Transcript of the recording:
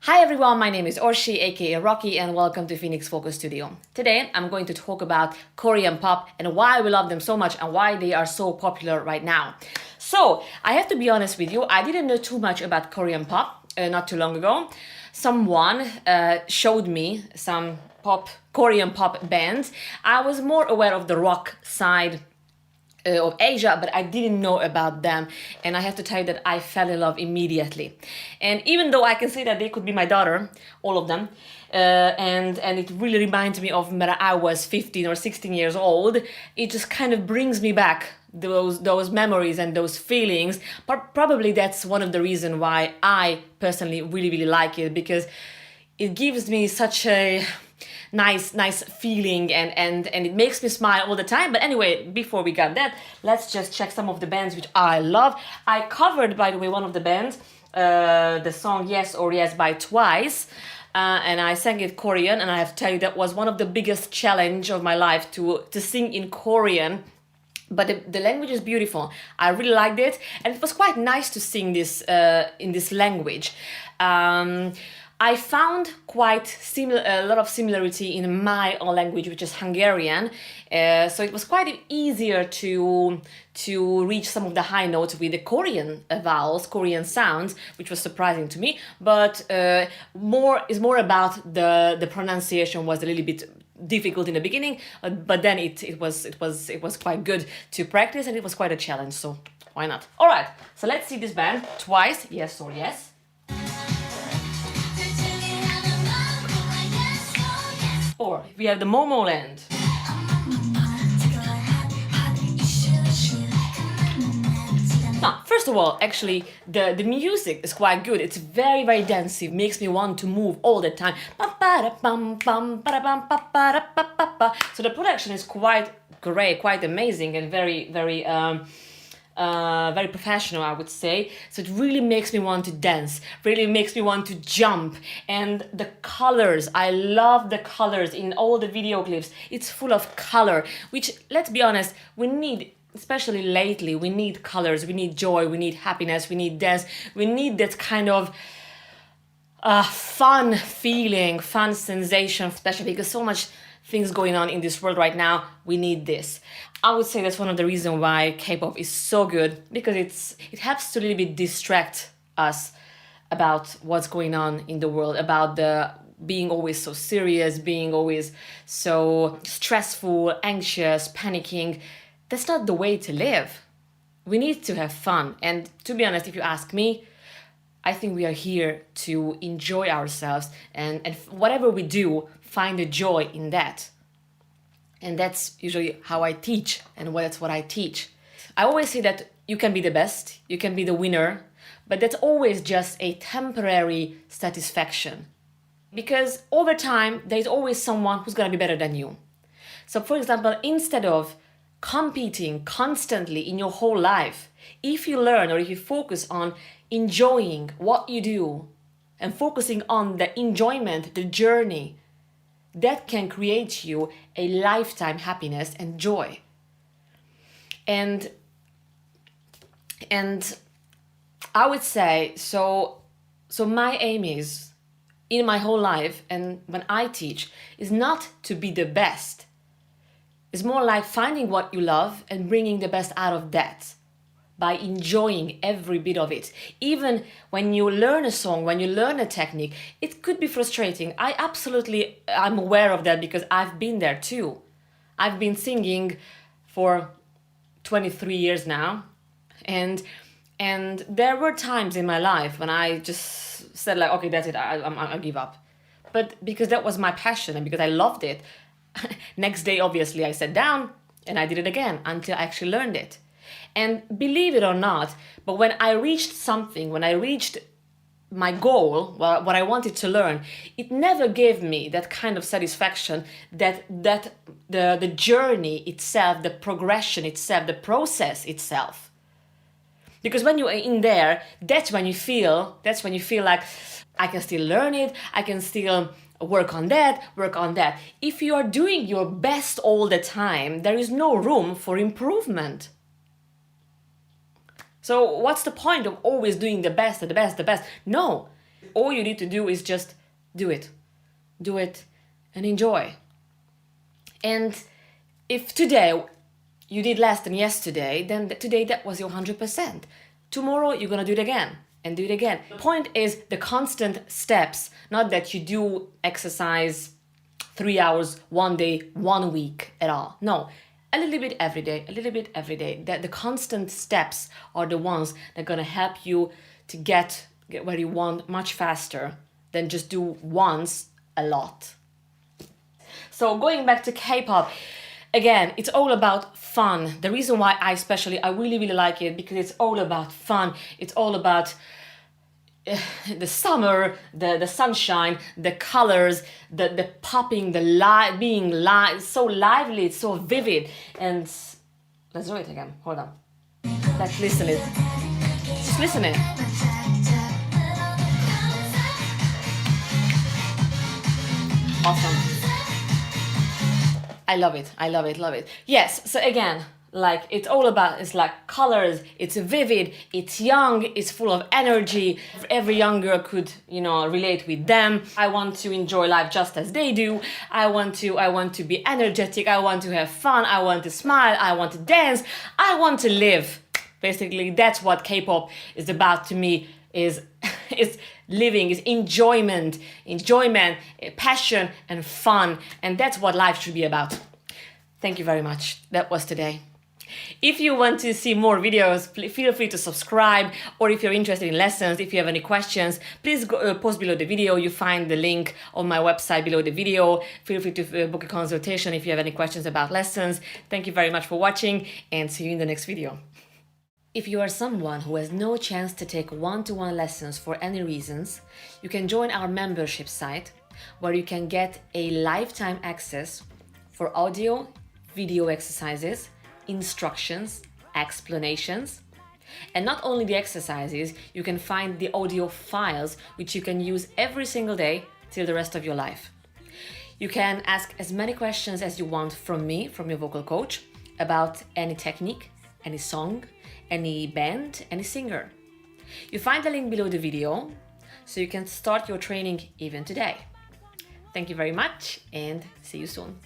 Hi everyone, my name is Orsi, aka Rocky, and welcome to Phoenix Focus Studio. Today I'm going to talk about Korean pop and why we love them so much and why they are so popular right now. So, I have to be honest with you, I didn't know too much about Korean pop not too long ago. Someone showed me some Korean pop bands. I was more aware of the rock side of Asia, but I didn't know about them, and I have to tell you that I fell in love immediately. And even though I can say that they could be my daughter, all of them, and it really reminds me of when I was 15 or 16 years old, it just kind of brings me back those memories and those feelings. But probably that's one of the reasons why I personally really like it, because it gives me such a nice feeling and it makes me smile all the time. But anyway, before we got that, let's just check some of the bands which I love. I covered, by the way, one of the bands, the song Yes or Yes by Twice, and I sang it Korean, and I have to tell you that was one of the biggest challenge of my life to sing in Korean. But the language is beautiful. I really liked it, and it was quite nice to sing this in this language. I found a lot of similarity in my own language, which is Hungarian. So it was quite easier to reach some of the high notes with the Korean vowels, Korean sounds, which was surprising to me. But more about the pronunciation was a little bit difficult in the beginning, but then it was quite good to practice, and it was quite a challenge. So why not? All right. So let's see this band Twice. Yes or Yes. Or we have the Momoland. Now, first of all, actually, the music is quite good. It's very dance. It makes me want to move all the time. So the production is quite great, quite amazing, and very professional, I would say. So it really makes me want to dance, really makes me want to jump. And the colors, I love the colors in all the video clips. It's full of color, which, let's be honest, we need, especially lately, we need colors, we need joy, we need happiness, we need dance, we need that kind of fun feeling, fun sensation, especially because so much things going on in this world right now. We need this. I would say that's one of the reasons why K-pop is so good, because it helps to a little bit distract us about what's going on in the world, about the being always so serious, being always so stressful, anxious, panicking. That's not the way to live. We need to have fun. And to be honest, if you ask me, I think we are here to enjoy ourselves, and whatever we do, find a joy in that. And that's usually how I teach, and that's what I teach. I always say that you can be the best, you can be the winner, but that's always just a temporary satisfaction. Because over time, there's always someone who's gonna be better than you. So for example, instead of competing constantly in your whole life, if you learn or if you focus on enjoying what you do and focusing on the enjoyment, the journey, that can create you a lifetime happiness and joy. And I would say, so my aim is, in my whole life and when I teach, is not to be the best. It's more like finding what you love and bringing the best out of that by enjoying every bit of it. Even when you learn a song, when you learn a technique, it could be frustrating. I'm aware of that, because I've been there too. I've been singing for 23 years now, and there were times in my life when I just said like, okay, that's it, I give up. But because that was my passion and because I loved it, next day obviously I sat down and I did it again until I actually learned it. And believe it or not, but when I reached something, when I reached my goal, what I wanted to learn, it never gave me that kind of satisfaction that the journey itself, the progression itself, the process itself. Because when you're in there, that's when you feel like I can still learn it, I can still work on that. If you are doing your best all the time, there is no room for improvement. So what's the point of always doing the best? No, all you need to do is just do it. Do it and enjoy. And if today you did less than yesterday, then today that was your 100%. Tomorrow you're gonna do it again and do it again. The point is the constant steps, not that you do exercise 3 hours one day, 1 week at all. No, a little bit every day, a little bit every day. That the constant steps are the ones that are gonna help you to get where you want much faster than just do once a lot. So going back to K-pop, again, it's all about fun. The reason why I really, really like it, because it's all about fun. It's all about the summer, the sunshine, the colors, the popping, the light, being so lively, it's so vivid. And let's do it again. Hold on. Let's listen it. Just listen it. Awesome. I love it. I love it. Love it. Yes. So again, like it's all about, it's like colors, it's vivid, it's young, it's full of energy. Every young girl could, relate with them. I want to enjoy life just as they do. I want to be energetic. I want to have fun. I want to smile. I want to dance. I want to live. Basically, that's what K-pop is about to me, is living, is enjoyment, passion and fun. And that's what life should be about. Thank you very much. That was today. If you want to see more videos, feel free to subscribe, or if you're interested in lessons, if you have any questions, please post below the video. You find the link on my website below the video. Feel free to book a consultation if you have any questions about lessons. Thank you very much for watching, and see you in the next video. If you are someone who has no chance to take one-to-one lessons for any reasons, you can join our membership site, where you can get a lifetime access for audio, video exercises, instructions, explanations, and not only the exercises, you can find the audio files which you can use every single day till the rest of your life. You can ask as many questions as you want from me, from your vocal coach, about any technique, any song, any band, any singer. You find the link below the video, so you can start your training even today. Thank you very much, and see you soon.